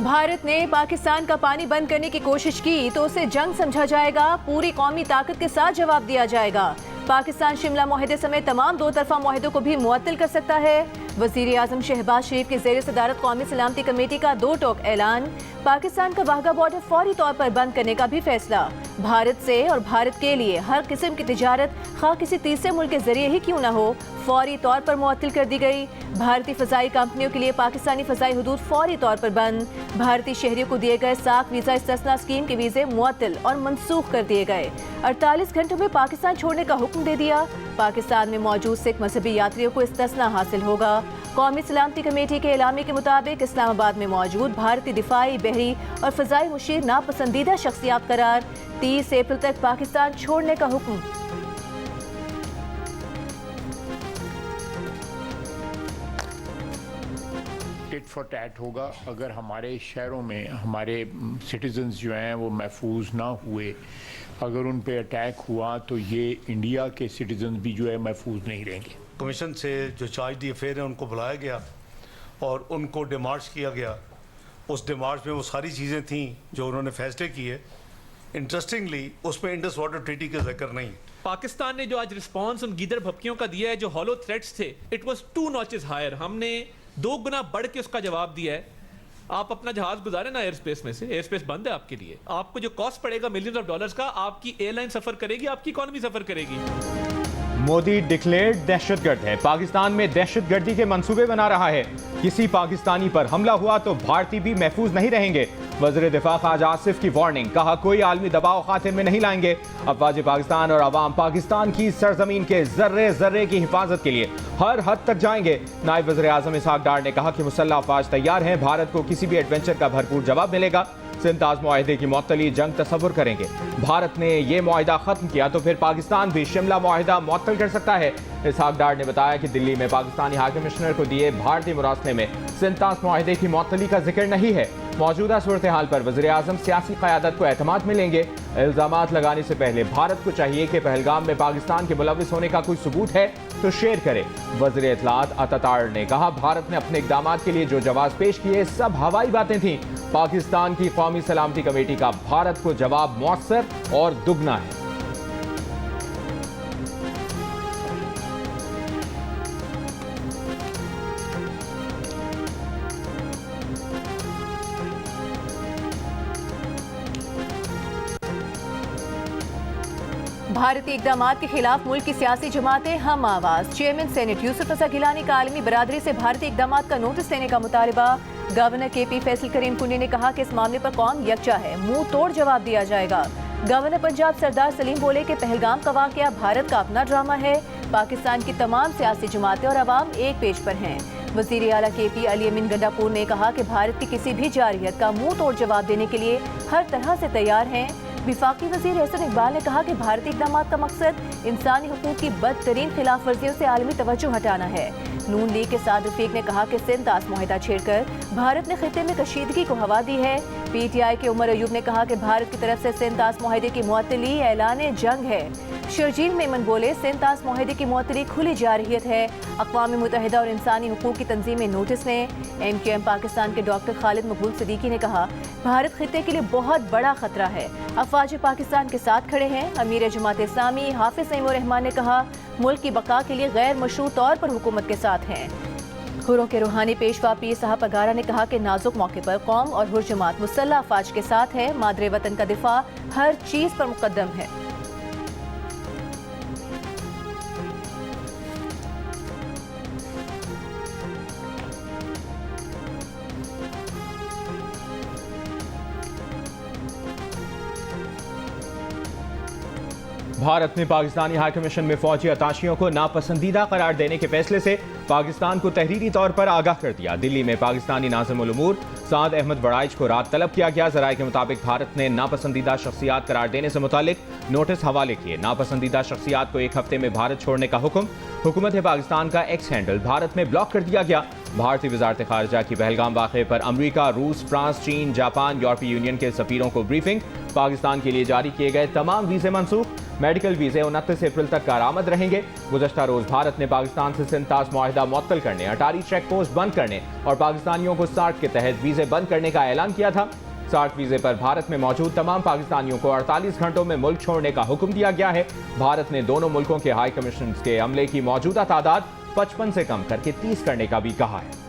भारत ने पाकिस्तान का पानी बंद करने की कोशिश की तो उसे जंग समझा जाएगा, पूरी कौमी ताकत के साथ जवाब दिया जाएगा। पाकिस्तान शिमला मुआहदे समेत तमाम दो तरफा मुआहदों को भी मुअत्तल कर सकता है। वज़ीर आज़म शहबाज शरीफ की ज़ेर सदारत कौमी सलामती कमेटी का 2 टोक ऐलान। पाकिस्तान का वाघा बॉर्डर फौरी तौर पर बंद करने का भी फैसला। भारत से और भारत के लिए हर किस्म की तिजारत खा किसी तीसरे मुल्क के जरिए ही क्यों न हो, फौरी तौर पर मुअत्तल कर दी गई। भारतीय फ़ज़ाई कंपनियों के लिए पाकिस्तानी फ़ज़ाई हुदूद फौरी तौर पर बंद। भारतीय शहरियों को दिए गए साख वीज़ा इस्तिस्ना स्कीम के वीज़े मुअत्तल और मनसूख कर दिए गए। 48 घंटों में पाकिस्तान छोड़ने का हुक्म दे दिया। पाकिस्तान में मौजूद सिख मजहबी यात्रियों को इस्तिस्ना हासिल होगा। कौमी सलामती कमेटी के एलामे के मुताबिक इस्लामाबाद में मौजूद भारतीय दिफाई, बहरी और फ़ज़ाई मुशीर नापसंदीदा शख्सियात करार। 30 अप्रैल तक पाकिस्तान छोड़ने का हुक्म। टिट फॉर टैट होगा। अगर हमारे शहरों में हमारे सिटीजन्स जो हैं वो महफूज ना हुए, अगर उन पे अटैक हुआ तो ये इंडिया के सिटीजन्स भी जो है महफूज नहीं रहेंगे। कमीशन से जो चार्ज दी अफेयर है उनको बुलाया गया और उनको डिमार्च किया गया। उस डिमार्च में वो सारी चीज़ें थी जो उन्होंने फैसले किए। इंटरेस्टिंगली उसमें इंडस वाटर ट्रीटी का जिक्र नहीं। पाकिस्तान ने जो आज रिस्पांस उन गीदड़ भपकियों का दिया है, जो हॉलो थ्रेट्स थे, इट वाज 2 नॉचेस हायर। हमने 2 गुना बढ़ के उसका जवाब दिया है। आप अपना जहाज गुजारे ना एयर स्पेस में से, एयर स्पेस बंद है आपके लिए। आपको जो कॉस्ट पड़ेगा मिलियंस ऑफ डॉलर्स का, आपकी एयरलाइन सफर करेगी, आपकी इकॉनमी सफर करेगी। मोदी डिक्लेयर्ड दहशतगर्द है, पाकिस्तान में दहशतगर्दी के मंसूबे बना रहा है। किसी पाकिस्तानी पर हमला हुआ तो भारतीय भी महफूज नहीं रहेंगे। वज़ीर दिफा ख्वाजा आसिफ की वार्निंग, कहा कोई आलमी दबाव खातिर में नहीं लाएंगे। अफवाज पाकिस्तान और अवाम पाकिस्तान की सरजमीन के जर्रे जर्रे की हिफाजत के लिए हर हद तक जाएंगे। नायब वज़ीर आज़म इसहाक डार ने कहा कि मुसल्लह अफवाज तैयार हैं, भारत को किसी भी एडवेंचर का भरपूर जवाब मिलेगा। सिंताज मुआहदे की मुअत्तली जंग तसव्वुर करेंगे। भारत ने यह मुआहदा खत्म किया तो फिर पाकिस्तान भी शिमला मुआहदा मुअत्तल कर सकता है। इसहाक डार ने बताया कि दिल्ली में पाकिस्तानी हाई कमिश्नर को दिए भारतीय मुरासले में सिंताज मुआहदे की मुअत्तली का जिक्र नहीं है। मौजूदा सूरत हाल पर वज़ीर आज़म सियासी क़यादत को एतमाद मिलेंगे। इल्ज़ामात लगाने से पहले भारत को चाहिए कि पहलगाम में पाकिस्तान के मुलविस होने का कोई सबूत है तो शेयर करे। वज़ीर इत्तलात अतातार ने कहा भारत ने अपने इक़दामात के लिए जो जवाब पेश किए सब हवाई बातें थीं। पाकिस्तान की कौमी सलामती कमेटी का भारत को जवाब मौसर और दुगना है। भारतीय इक़दामात के खिलाफ मुल्क की सियासी जमातें हम आवाज। चेयरमैन सेनेट यूसुफ रज़ा गिलानी का आलमी बरादरी से भारतीय इक़दामात का नोटिस लेने का मुतालबा। गवर्नर KP फैसल करीम कुंडी ने कहा कि इस मामले पर कौम यकजा है, मुंह तोड़ जवाब दिया जाएगा। गवर्नर पंजाब सरदार सलीम बोले कि पहलगाम का वाक़या भारत का अपना ड्रामा है। पाकिस्तान की तमाम सियासी जमातें और अवाम एक पेज पर हैं। वज़ीर आला KP अली अमीन गंडापुर ने कहा कि भारत की किसी भी जारियत का मुंह तोड़ जवाब देने के लिए हर तरह से तैयार हैं। विफाकी वज़ीर एहसन इकबाल ने कहा कि भारतीय इक़दामात का मकसद इंसानी हुकूक की बदतरीन खिलाफ वर्जियों से आलमी तवज्जो हटाना है। नून लीग के साद रफीक ने कहा कि सिंताज मुआहदा छेड़कर भारत ने खित्ते में कशीदगी को हवा दी है। PTI के उमर अयूब ने कहा कि भारत की तरफ से सिंताज मुआहदे की मुअत्तली ऐलान जंग है। शर्जील मेमन बोले सिंताज मुआहदे की मुअत्तली खुली जारहियत है। अक़वाम मुत्तहिदा और इंसानी हुकूक की तंजीमें नोटिस लें। MQM पाकिस्तान के डॉक्टर खालिद मकबूल सिद्दीकी ने कहा भारत खित्ते के लिए बहुत बड़ा खतरा है, अफवाज पाकिस्तान के साथ खड़े हैं। अमीर जमात इस्लामी हाफिज नईमुर रहमान ने कहा मुल्क की बका के लिए गैर मशरूत तौर पर हुकूमत के साथ हैं। हुर्रों के रूहानी पेशवा पीर साहब पगारा ने कहा कि नाजुक मौके पर कौम और हुर जमात मुसल्लह अफवाज के साथ है। मादरे वतन का दिफा हर चीज पर मुकद्दम है। भारत ने पाकिस्तानी हाई कमीशन में फौजी अताशियों को नापसंदीदा करार देने के फैसले से पाकिस्तान को तहरीरी तौर पर आगाह कर दिया। दिल्ली में पाकिस्तानी नाज़िम उल उमूर साद अहमद वड़ाइच को रात तलब किया गया। ज़राए के मुताबिक भारत ने नापसंदीदा शख्सियात करार देने से मुतालिक नोटिस हवाले किए। नापसंदीदा शख्सियात को 1 हफ्ते में भारत छोड़ने का हुक्म। हुकूमत पाकिस्तान का एक्स हैंडल भारत में ब्लॉक कर दिया गया। भारतीय वजारत खारजा की पहलगाम वाक़े पर अमरीका, रूस, फ्रांस, चीन, जापान, यूरोपीय यूनियन के सफीरों को ब्रीफिंग। पाकिस्तान के लिए जारी किए गए तमाम वीज़े मनसूख। मेडिकल वीजे 29 अप्रैल तक कारामद रहेंगे। गुज़श्ता रोज भारत ने पाकिस्तान से सिंतास मुआहिदा मुअत्तल करने, अटारी चेक पोस्ट बंद करने और पाकिस्तानियों को सार्क के तहत वीजे बंद करने का ऐलान किया था। सार्क वीजे पर भारत में मौजूद तमाम पाकिस्तानियों को 48 घंटों में मुल्क छोड़ने का हुक्म दिया गया है। भारत ने दोनों मुल्कों के हाई कमीशन के अमले की मौजूदा तादाद 55 से कम करके 30 करने का भी कहा है।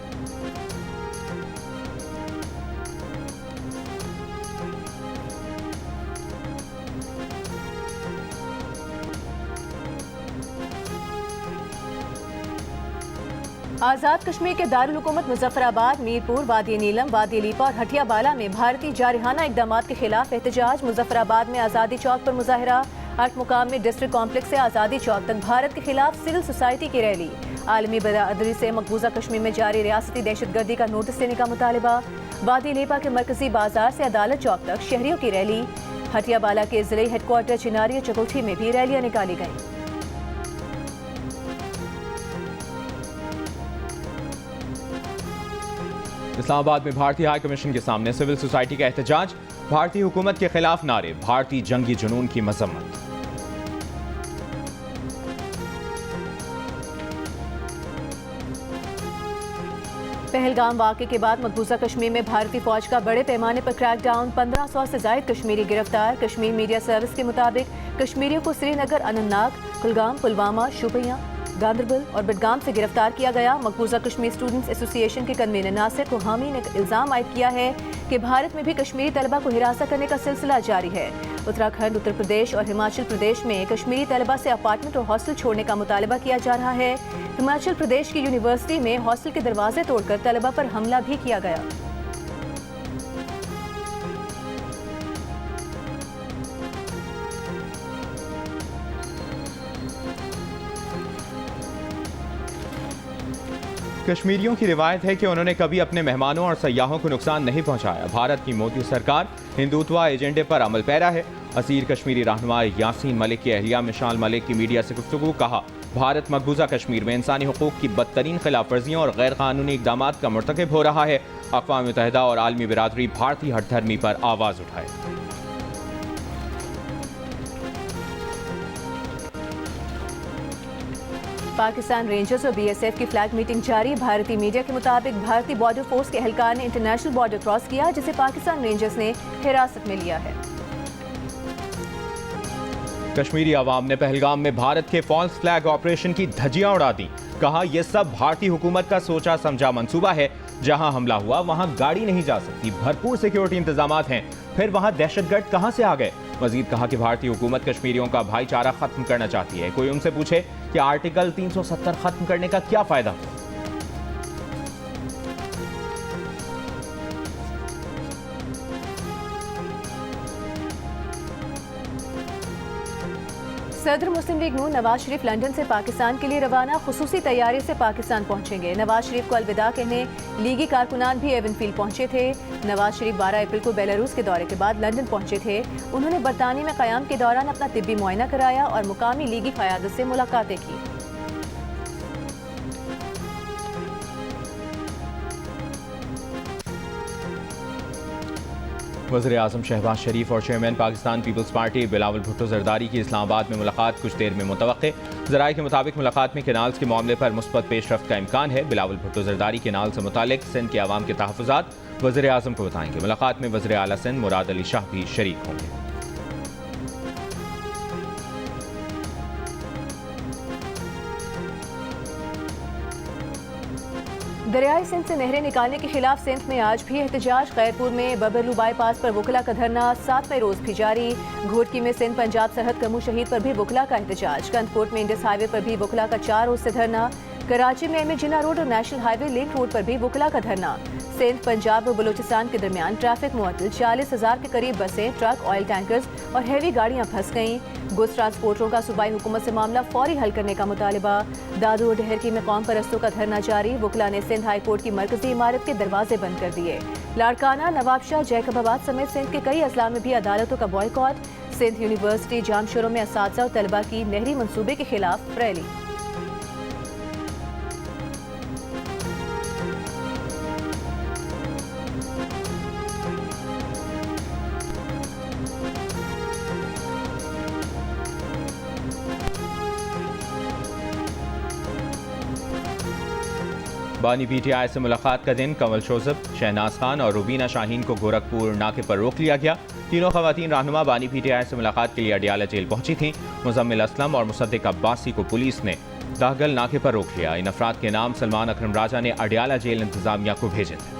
आज़ाद कश्मीर के दारुल हुकूमत मुजफ्फराबाद, मीरपुर, वादी नीलम, वादी लीपा और हटिया बाला में भारतीय जारहाना इकदाम के खिलाफ एहतजाज। मुजफ्फराबाद में आज़ादी चौक पर मुजाहरा। 8 मुकाम में डिस्ट्रिक्ट कॉम्प्लेक्स से आज़ादी चौक तक भारत के खिलाफ सिविल सोसाइटी की रैली। आलमी बरादरी से मकबूजा कश्मीर में जारी रियासती दहशतगर्दी का नोटिस देने का मुतालबा। वादी लीपा के मरकजी बाजार से अदालत चौक तक शहरियों की रैली। हटिया बाला के जिले हेडक्वार्टर चिनारी चकोठी में भी रैलियां निकाली गईं। इस्लामाबाद में भारतीय हाई कमीशन के सामने सिविल सोसाइटी का एहतजाज। भारतीय हुकूमत के खिलाफ नारे, भारतीय जंगी जुनून की मजम्मत। पहलगाम वाक़े के बाद मकबूजा कश्मीर में भारतीय फौज का बड़े पैमाने पर क्रैकडाउन। 1500 से जायद कश्मीरी गिरफ्तार। कश्मीर मीडिया सर्विस के मुताबिक कश्मीरियों को श्रीनगर, अनंतनाग, कुलगाम, पुलवामा, शोपियां, गांदरबल और बडगाम से गिरफ्तार किया गया। मकबूजा कश्मीर स्टूडेंट्स एसोसिएशन के कन्वीनर नासिर कोहामी ने इल्जाम आयद किया है कि भारत में भी कश्मीरी तलबा को हिरासत करने का सिलसिला जारी है। उत्तराखंड, उत्तर प्रदेश और हिमाचल प्रदेश में कश्मीरी तलबा से अपार्टमेंट और हॉस्टल छोड़ने का मुतालबा किया जा रहा है। हिमाचल प्रदेश की यूनिवर्सिटी में हॉस्टल के दरवाजे तोड़कर तलबा पर हमला भी किया गया। कश्मीरियों की रिवायत है कि उन्होंने कभी अपने मेहमानों और सयाहों को नुकसान नहीं पहुंचाया। भारत की मोदी सरकार हिंदुत्व एजेंडे पर अमल पैरा है। असीर कश्मीरी रहनुमा यासीन मलिक की अहलिया मिशाल मलिक की मीडिया से गुफ्तगू। कहा, भारत मकबूजा कश्मीर में इंसानी हुकूक की बदतरीन खिलाफ वर्जियों और गैर कानूनी इकदाम का मुर्तकिब हो रहा है। अक़वाम मुत्तहिदा और आलमी बिरादरी भारतीय हठधर्मी पर आवाज़ उठाए। पाकिस्तान रेंजर्स और बीएसएफ की फ्लैग मीटिंग जारी। भारतीय मीडिया के मुताबिक भारतीय बॉर्डर फोर्स के एहलकार ने इंटरनेशनल बॉर्डर क्रॉस किया, जिसे पाकिस्तान रेंजर्स ने हिरासत में लिया है। कश्मीरी आवाम ने पहलगाम में भारत के फॉल्स फ्लैग ऑपरेशन की धज्जियां उड़ा दी। कहा, यह सब भारतीय हुकूमत का सोचा समझा मंसूबा है। जहां हमला हुआ वहां गाड़ी नहीं जा सकती, भरपूर सिक्योरिटी इंतजामात हैं, फिर वहां दहशतगर्द कहां से आ गए। मजीद कहा कि भारतीय हुकूमत कश्मीरियों का भाईचारा खत्म करना चाहती है। कोई उनसे पूछे कि आर्टिकल 370 खत्म करने का क्या फायदा। सदर मुस्लिम लीग नून नवाज शरीफ लंदन से पाकिस्तान के लिए रवाना। खुसूसी तैयारी से पाकिस्तान पहुंचेंगे। नवाज शरीफ को अलविदा कहने लीगी कारकुनान भी एवनफील्ड पहुंचे थे। नवाज शरीफ 12 अप्रैल को बेलारूस के दौरे के बाद लंदन पहुंचे थे। उन्होंने बरतानिया में क़याम के दौरान अपना तिब्बी मुआयना कराया और मुकामी लीगी क़यादत से मुलाकातें की। वज़ीर आज़म शहबाज शरीफ और chairman Pakistan peoples party Bilawal Bhutto Zardari की इस्लामाबाद में मुलाकात कुछ देर में मुतवक्के। ज़राए के मुताबिक मुलाकात में केनाल्स के मामले पर मुस्बत पेशरफ्त का इम्कान है। बिलावल भुट्टो जरदारी केनाल से मुतालिक सिंध के अवाम के तहफ़्फ़ुज़ात वज़ीर आज़म को बताएंगे। मुलाकात में वज़ीर आला सिंध मुराद अली शाह भी शरीक होंगे। दरियाई सिंध से नहरें निकालने के खिलाफ सिंध में आज भी एहतजाज। खैरपुर में बबरलू बाईपास पर वकला का धरना 7वें रोज भी जारी। घोटकी में सिंध पंजाब सरहद कमू शहीद पर भी वकला का एहतजाज। कंदकोट में इंडस हाईवे पर भी वकला का 4 रोज से धरना। कराची में एमए जिन्ना रोड और नेशनल हाईवे लिंक रोड पर भी वकला का धरना। सिंध, पंजाब और बलूचिस्तान के दरमियान ट्रैफिक मुअत्तल। 40,000 के करीब बसें, ट्रक, ऑयल टैंकर्स और हैवी गाड़ियां फंस गईं। गुड्स ट्रांसपोर्टरों का सूबाई हुकूमत से मामला फौरी हल करने का मुतालबा। दादू और डहरकी में कौम परस्तों का धरना जारी। वकला ने सिंध हाई कोर्ट की मरकजी इमारत के दरवाजे बंद कर दिए। लाड़काना, नवाबशाह, जैकबाबाद समेत सिंध के कई अजला में भी अदालतों का बॉयकॉट। सिंध यूनिवर्सिटी जामशोरों में असातिज़ा और तलबा की नहरी मंसूबे के खिलाफ रैली। बानी पीटीआई से मुलाकात का दिन कंवल जोसेफ, शहनाज खान और रुबीना शाहीन को गोरखपुर नाके पर रोक लिया गया। तीनों खवातीन रहनुमा बानी पीटीआई से मुलाकात के लिए अडियाला जेल पहुंची थीं। मुजम्मिल असलम और मुसद्दिक अब्बासी को पुलिस ने दाहगल नाके पर रोक लिया। इन अफराद के नाम सलमान अकरम राजा ने अडियाला जेल इंतजामिया को भेजे थे।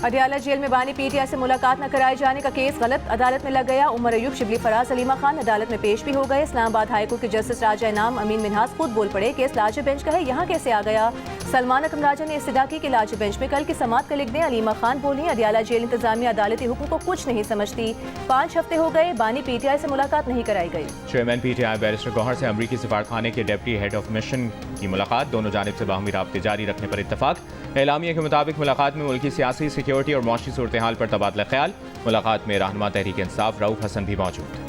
अडियाला जेल में बानी पीटीआई से मुलाकात न कराए जाने का केस गलत अदालत में लग गया। उमर अयूब, शिबली फराज, सलीमा खान अदालत में पेश भी हो गए। इस्लामाबाद हाईकोर्ट के जस्टिस राजा इनाम अमीन मिन्हास खुद बोल पड़े, केस लार्जर बेंच का है, यहाँ कैसे आ गया। सलमान अकरम राजा ने इस्तदा की कि लार्जर बेंच में कल की समाअत का लिख दें। अलीमा खान बोली, अडियाला जेल इंतजामिया अदालती हुक्म को कुछ नहीं समझती। 5 हफ्ते हो गए, बानी पीटीआई से मुलाकात नहीं कराई गई। चेयरमैन पीटीआई बैरिस्टर गौहर से अमरीकी सफारतखाने के डिप्टी हेड ऑफ मिशन की मुलाकात, दोनों जानिब से बाहमी राब्ते जारी रखने पर इत्तफाक। एलामिया के मुताबिक मुलाकात में मुल्की सियासी, सिक्योरिटी और मौशी सूरत हाल पर तबादला ख्याल। मुलाकात में रहनुमा तहरीक इंसाफ रऊफ हसन भी मौजूद।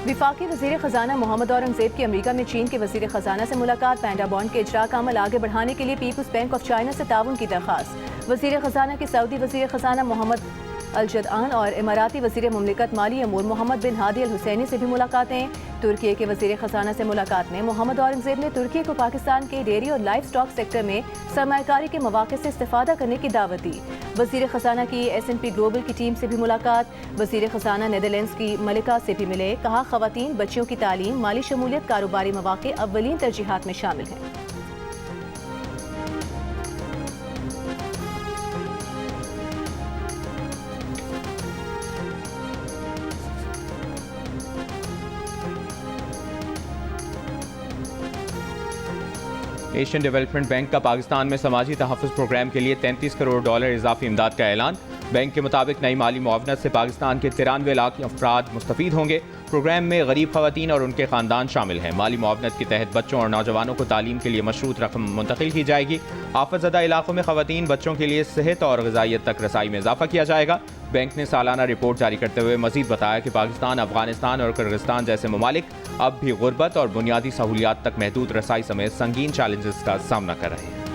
विफाकी वजीर खजाना मोहम्मद औरंगजेब की अमेरिका में चीन के वजीर खजाना से मुलाकात। पैंडा बॉन्ड के इजरा का अमल आगे बढ़ाने के लिए पीपुल्स बैंक ऑफ चाइना से ताउन की दरख्वास्त। वजीर खजाना की सऊदी वजीर खजाना मोहम्मद अल-जदआन और इमाराती वजीर मुमलिकत माली अमूर मोहम्मद बिन हादी अल हुसैनी से भी मुलाकातें। तुर्की के वजीर खजाना से मुलाकात में मोहम्मद औरंगजेब ने तुर्की को पाकिस्तान के डेयरी और लाइफ स्टॉक सेक्टर में सरमायाकारी के मौके से इस्तेफादा करने की दावत दी। वजीर खजाना की S&P ग्लोबल की टीम से भी मुलाकात। वजीर खजाना नीदरलैंड्स की मलिका से भी मिले, कहा खवातीन, बच्चियों की तालीम, माली शमूलियत, कारोबारी मौके अव्वलीन तरजीहात में शामिल हैं। एशियन डेवलपमेंट बैंक का पाकिस्तान में समाजी तहफ़्फ़ुज़ प्रोग्राम के लिए $33 करोड़ इजाफी इमदाद का ऐलान। बैंक के मुताबिक नई माली मुआवनत से पाकिस्तान के 93 लाख अफराद मुस्तफ़ीद होंगे। प्रोग्राम में गरीब खवातीन और उनके ख़ानदान शामिल हैं। माली मुआवनत के तहत बच्चों और नौजवानों को तालीम के लिए मशरूत रकम मुंतकिल की जाएगी। आफतज़दा इलाकों में खवातीन बच्चों के लिए सेहत और ग़िज़ाइयत तक रसाई में इजाफा किया जाएगा। बैंक ने सालाना रिपोर्ट जारी करते हुए मज़ीद बताया कि पाकिस्तान, अफगानिस्तान और किर्गिस्तान जैसे ममालिक अब भी गुर्बत और बुनियादी सहूलियात तक महदूद रसाई समेत संगीन चैलेंजेस का सामना कर रहे हैं।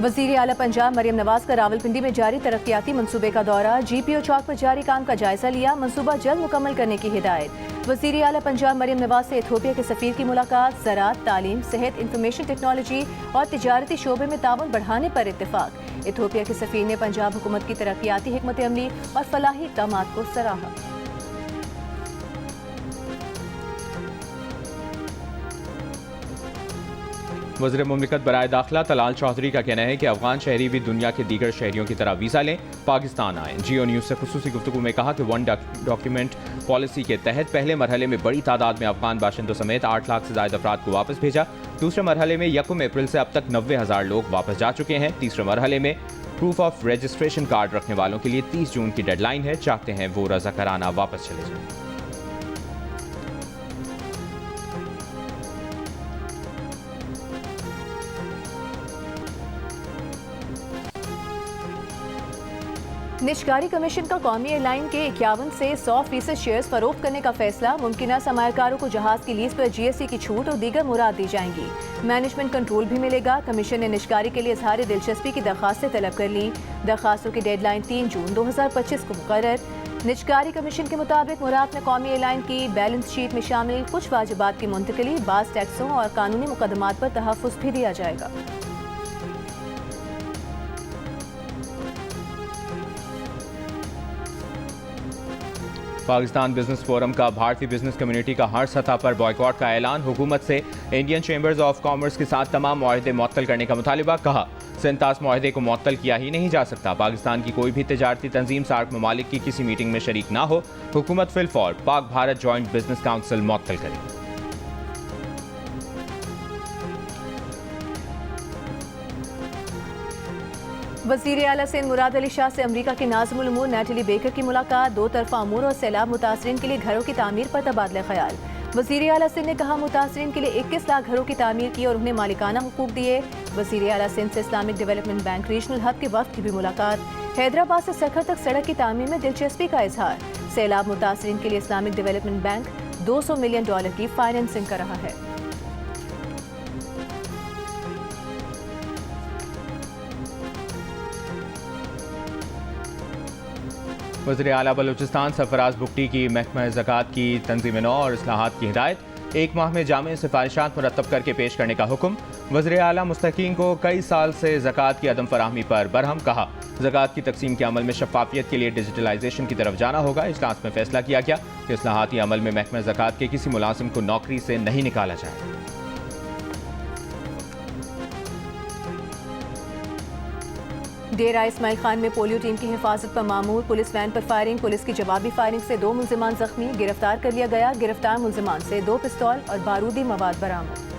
वज़ीर आला पंजाब मरियम नवाज का रावलपिंडी में जारी तरक्याती मंसूबे का दौरा। GPO चौक पर जारी काम का जायजा लिया, मंसूबा जल्द मुकम्मल करने की हिदायत। वज़ीर आला पंजाब मरियम नवाज से इथियोपिया के सफ़ीर की मुलाकात। ज़राअत, तालीम, सेहत, इंफॉर्मेशन टेक्नोलॉजी और तिजारती शोबे में ताउन बढ़ाने पर इत्तेफाक। इथियोपिया के सफ़ीर ने पंजाब हुकूमत की तरक्याती हिकमत अमली और फलाही इक़दामात को सराहा। वज़ीर मुमलिकत बराए दाखिला तलाल चौधरी का कहना है कि अफगान शहरी भी दुनिया के दीगर शहरियों की तरह वीज़ा लें, पाकिस्तान आएँ। जियो न्यूज़ से खुसूसी गुफ्तगू में कहा कि 1 डॉक्यूमेंट पॉलिसी के तहत पहले मरहले में बड़ी तादाद में अफगान बाशिंदों समेत 8 लाख से ज़ायद अफराद को वापस भेजा। दूसरे मरहले में 1 अप्रैल से अब तक 90,000 लोग वापस जा चुके हैं। तीसरे मरहले में प्रूफ ऑफ रजिस्ट्रेशन कार्ड रखने वालों के लिए 30 जून की डेडलाइन है। चाहते हैं वो रज़ाकाराना वापस चले जाएं। निजकारी कमीशन का कौमी एयरलाइन के 51 से 100% शेयर्स फरोख्त करने का फैसला। मुमकिन सरमायाकारों को जहाज की लीज पर GST की छूट और दीगर मुराद दी जाएंगी। मैनेजमेंट कंट्रोल भी मिलेगा। कमीशन ने निजकारी के लिए इजहार दिलचस्पी की दरखास्तें तलब कर ली। दरखास्तों की डेडलाइन 3 जून 2025 को मुकर्रर। निजकारी कमीशन के मुताबिक मुराद में कौमी एयरलाइन की बैलेंस शीट में शामिल कुछ वाजिबात की मुंतकली, बाज़ टैक्सों और कानूनी मुकदमात पर तहफ़्फ़ुज़ भी दिया जाएगा। पाकिस्तान बिजनेस फोरम का भारतीय बिजनेस कम्युनिटी का हर सतह पर बॉयकॉट का ऐलान। हुकूमत से इंडियन चैम्बर्स ऑफ कॉमर्स के साथ तमाम मुआहदे मुअत्तल करने का मुतालिबा। कहा, 47 मुआहदे को मुअत्तल किया ही नहीं जा सकता। पाकिस्तान की कोई भी तिजारती तंजीम सार्क ममालिक की किसी मीटिंग में शरीक ना हो। हुकूमत फिलफौर Pak Bharat joint business council मुअत्तल करे। वज़ीर आला सिंध मुराद अली शाह से अमरीका के नाज़िमुल उमूर नैटली बेकर की मुलाकात। दो तरफा अमूर और सैलाब मुतासरीन के लिए घरों की तामीर पर तबादला ख्याल। वज़ीर आला सिंध ने कहा मुतासरीन के लिए 21 लाख घरों की तामीर की और उन्हें मालिकाना हुकूक दिए। वज़ीर आला सिंध से Islamic development bank regional hub के वक्त की भी मुलाकात। हैदराबाद से सखर तक सड़क की तामीर में दिलचस्पी का इजहार। सैलाब मुतासरीन के लिए इस्लामिक डेवलपमेंट बैंक $200 मिलियन की फाइनेंसिंग कर रहा है। वज़ीर आला बलूचिस्तान सरफराज बुगटी की महकमा ज़कात की तंज़ीम नौ और इस्लाहात की हिदायत। 1 माह में जामे सिफारिशात मुरतब करके पेश करने का हुक्म। वज़ीर आला मुस्तकीन को कई साल से ज़कात की अदम फराहमी पर बरहम। कहा ज़कात की तकसीम के अमल में शफाफियत के लिए डिजिटलाइजेशन की तरफ जाना होगा। इजलास में फैसला किया गया कि इस्लाहाती अमल में महकमा ज़कात के किसी मुलाजिम को नौकरी से नहीं निकाला जाए। डेरा इस्माइल खान में पोलियो टीम की हिफाजत पर मामूर। पुलिस वैन पर फायरिंग। पुलिस की जवाबी फायरिंग से 2 मुल्जिमान जख्मी। गिरफ्तार कर लिया गया। गिरफ्तार मुल्जिमान से 2 पिस्तौल और बारूदी मवाद बरामद।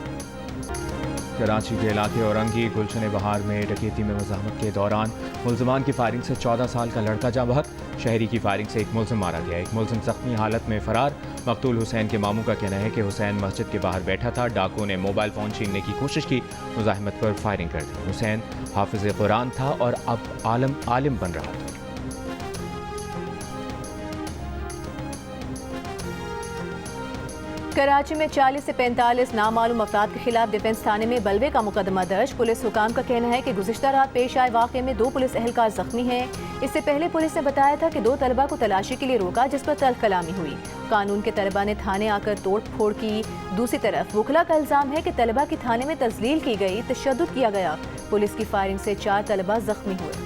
कराची के इलाके औरंगी गुलशन बहार में डकैती में मज़ाहमत के दौरान मुल्जिमान की फायरिंग से 14 साल का लड़का जाँ बहक। शहरी की फायरिंग से 1 मुल्जिम मारा गया। 1 मुल्जिम जख्मी हालत में फरार। मकतूल हुसैन के मामू का कहना है कि हुसैन मस्जिद के बाहर बैठा था। डाकुओं ने मोबाइल फ़ोन छीनने की कोशिश की, मुज़ाहमत पर फायरिंग कर दी। हुसैन हाफिज़ कुरान था और अब आलिम बन रहा था। कराची में 40 से 45 नामालूम अफराद के खिलाफ डिफेंस थाने में बलवे का मुकदमा दर्ज। पुलिस हुकाम का कहना है कि गुज़िश्ता रात पेश आए वाक़े में 2 पुलिस एहलकार जख्मी हैं। इससे पहले पुलिस ने बताया था कि 2 तलबा को तलाशी के लिए रोका, जिस पर तल्ख कलामी हुई। कानून के तलबा ने थाने आकर तोड़ फोड़ की। दूसरी तरफ वकला का इल्ज़ाम है कि तलबा की थाने में तज़लील की गई, तशद्दुद किया गया। पुलिस की फायरिंग से 4 तलबा जख्मी हुए।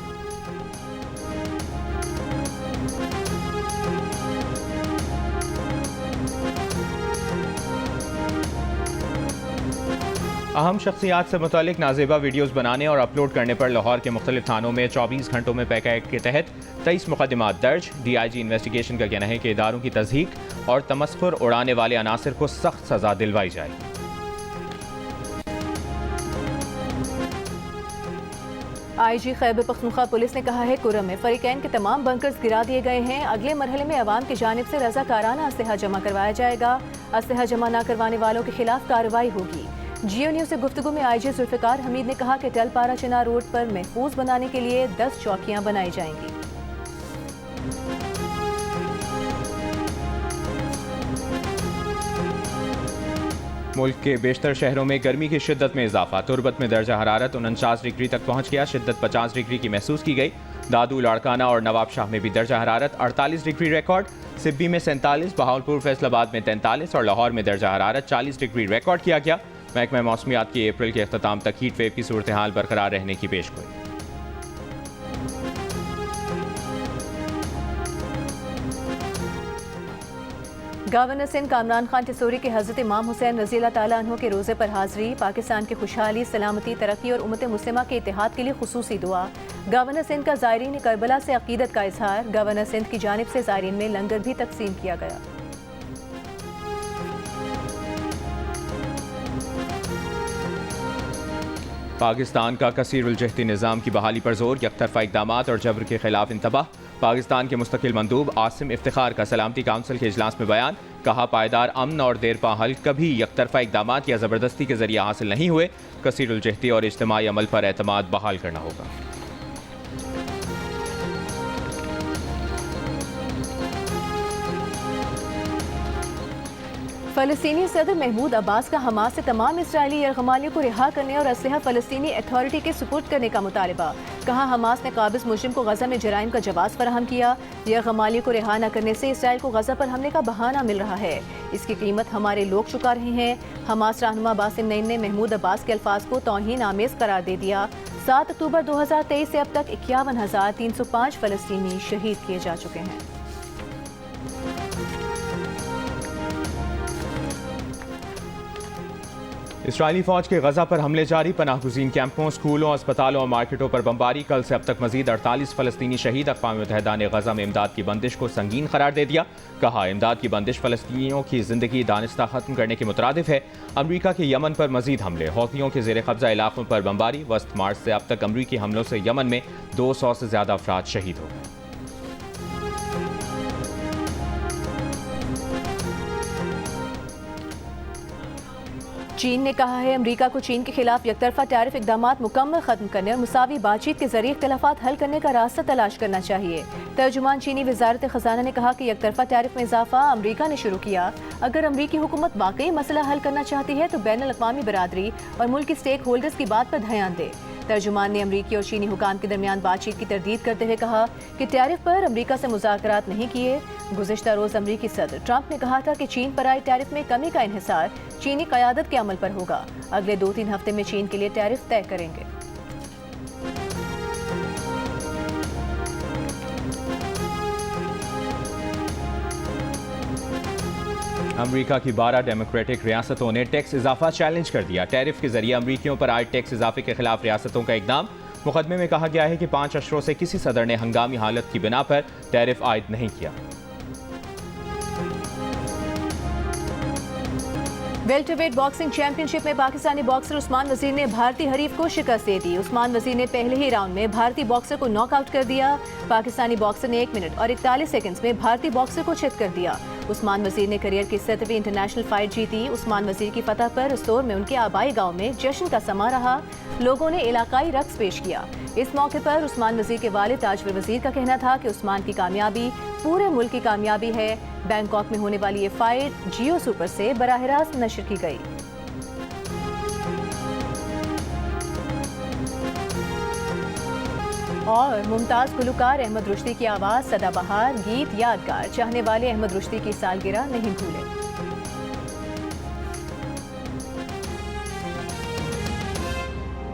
अहम शख्सियात से मुतालिक नाजेबा वीडियोज़ बनाने और अपलोड करने पर लाहौर के मुख्तलिफ थानों में 24 घंटों में पैका एक्ट के तहत 23 मुकदमात दर्ज। DIG इन्वेस्टिगेशन का कहना है कि इदारों की तज़हीक और तमस्खुर उड़ाने वाले अनासर को सख्त सज़ा दिलवाई जाएगी। IG खैबर पख्तूनख्वा पुलिस ने कहा है कुरम में फरीकैन के तमाम बंकर्स गिरा दिए गए हैं। अगले मरहले में अवाम की जानिब से रज़ाकाराना असलहा जमा करवाया जाएगा। असलहा जमा न करवाने वालों के खिलाफ कार्रवाई होगी। जियो न्यूज़ से गुफ्तगू में IG जुल्फ़िकार हमीद ने कहा कि टलपारा चिनार रोड पर महफूज बनाने के लिए 10 चौकियां बनाई जाएंगी। मुल्क के बेशतर शहरों में गर्मी की शिद्दत में इजाफा। तुरबत में दर्जा हरारत 49 डिग्री तक पहुँच गया। शिद्दत 50 डिग्री की महसूस की गई। दादू, लाड़काना और नवाबशाह में भी दर्जा हरारत 48 डिग्री रिकॉर्ड। सिब्बी में 47, बहावलपुर फैसलाबाद में 43 और लाहौर में दर्जा हरारत 40 डिग्री रिकॉर्ड किया गया। महकमा मौसमियात की अप्रैल के अख्ताम तक हीट वेव की सूरत हाल बरकरार रहने की पेशगोई। गवर्नर सिंध कामरान खान टिसोरी के हज़रत इमाम हुसैन रज़ी अल्लाह ताला अन्हु के रोज़े पर हाज़री। पाकिस्तान की खुशहाली, सलामती, तरक्की और उम्मत मुस्लिमा के इत्तेहाद के लिए खुसूसी दुआ। गवर्नर सिंध का ज़ायरीन करबला से अक़ीदत का इजहार। गवर्नर सिंध की जानिब से ज़ायरीन में लंगर भी तकसीम किया गया। पाकिस्तान का कसीरुल-जहती निज़ाम की बहाली पर जोर। यकतरफा इक़दामात और जबर के खिलाफ इंतबाह। पाकिस्तान के मुस्तकिल मंदूब आसिम इफ्तिखार का सलामती काउंसिल के इजलास में बयान। कहा पायदार अमन और देरपा हल कभी यकतरफा इक़दामात या ज़बरदस्ती के जरिए हासिल नहीं हुए। कसीरुल-जहती और इज्तिमाई अमल पर एतमाद बहाल करना होगा। फ़लस्तीनी सदर महमूद अब्बास का हमास से तमाम इस्राएली यरगमालियों को रिहा करने और असलहा फ़लस्तीनी अथॉरिटी के सुपुर्द करने का मुतालबा। कहा हमास ने काबिज मुजरिम को गज़ा में जराइम का जवाब फराहम किया। यरगमालियों को रिहा न करने से इसराइल को गज़ा पर हमले का बहाना मिल रहा है। इसकी कीमत हमारे लोग चुका रहे हैं। हमास रहनुमा बासिम नईम ने महमूद अब्बास के अल्फाज को तौहीन आमेज़ करार दे दिया। 7 अक्टूबर 2023 से अब तक 51,305 फ़लस्तीनी शहीद किए जा चुके हैं। इसराइली फौज के गजा पर हमले जारी, पनाहगुज़ीन कैंपों, स्कूलों, अस्पतालों और मार्केटों पर बमबारी। कल से अब तक मजीद 48 फ़लस्तीनी शहीद। अक़वाम मुत्तहिदा ने गजा में इमदाद की बंदिश को संगीन करार दे दिया। कहा, इमदाद की बंदिश फ़लस्तीनियों की ज़िंदगी दानिस्ता ख़त्म करने के मुतरादिफ है। अमरीका के यमन पर मजीद हमले, हौथियों के ज़ेर कब्ज़ा इलाकों पर बमबारी। वस्त मार्च से अब तक अमरीकी हमलों से यमन में 200 से ज़्यादा अफराद शहीद हो गए। चीन ने कहा है अमेरिका को चीन के खिलाफ एकतरफा टैरिफ इक़दामात मुकम्मल खत्म करने और मुसावी बातचीत के जरिए इख्तलाफात हल करने का रास्ता तलाश करना चाहिए। तर्जुमान चीनी वजारत खजाना ने कहा कि एकतरफा टैरिफ में इजाफा अमेरिका ने शुरू किया। अगर अमरीकी हुकूमत वाकई मसला हल करना चाहती है तो बैनुल अक़वामी बरादरी और मुल्क की स्टेक होल्डर्स की बात पर ध्यान दे। तर्जुमान ने अमरीकी और चीनी हुकाम के दरमियान बातचीत की तरदीद करते हुए कहा कि टैरिफ पर अमरीका से मुज़ाकरात नहीं किए। गुज़िश्ता रोज़ अमरीकी सदर ट्रंप ने कहा था कि चीन पर आए टैरिफ में कमी का इन्हिसार चीनी क़यादत के अमल पर होगा। अगले 2-3 हफ्ते में चीन के लिए टैरिफ तय करेंगे। अमरीका की 12 डेमोक्रेटिक रियासतों ने टैक्स इजाफा चैलेंज कर दिया। टैरिफ के जरिए अमरीकियों पर आए टैक्स इजाफे के खिलाफ रियासतों का इकदाम। मुकदमे में कहा गया है कि 5 अशरों से किसी सदर ने हंगामी हालत की बिना पर टैरिफ आयद नहीं किया। वेल्टरवेट बॉक्सिंग चैंपियनशिप में पाकिस्तानी बॉक्सर उस्मान वजीर ने भारतीय हरीफ को शिकस्त दे दी। उस्मान वजीर ने पहले ही राउंड में भारतीय बॉक्सर को नॉकआउट कर दिया। पाकिस्तानी बॉक्सर ने 1 मिनट और 41 सेकंड्स में भारतीय बॉक्सर को चित कर दिया। उस्मान वजीर ने करियर की 7वीं इंटरनेशनल फाइट जीती। उस्मान वजीर की फतह पर रस्तौर में उनके आबाई गांव में जश्न का समा रहा। लोगों ने इलाकाई रक्स पेश किया। इस मौके पर उस्मान वजीर के वालिद ताजवर वजीर का कहना था कि उस्मान की कामयाबी पूरे मुल्क की कामयाबी है। बैंकॉक में होने वाली ये फाइट जियो सुपर से बराह रास्त नशर की गई। और मुमताज गुलकार अहमद रुश्दी की आवाज़ सदाबहार, गीत यादगार। चाहने वाले अहमद रुश्दी की सालगिरह नहीं भूले।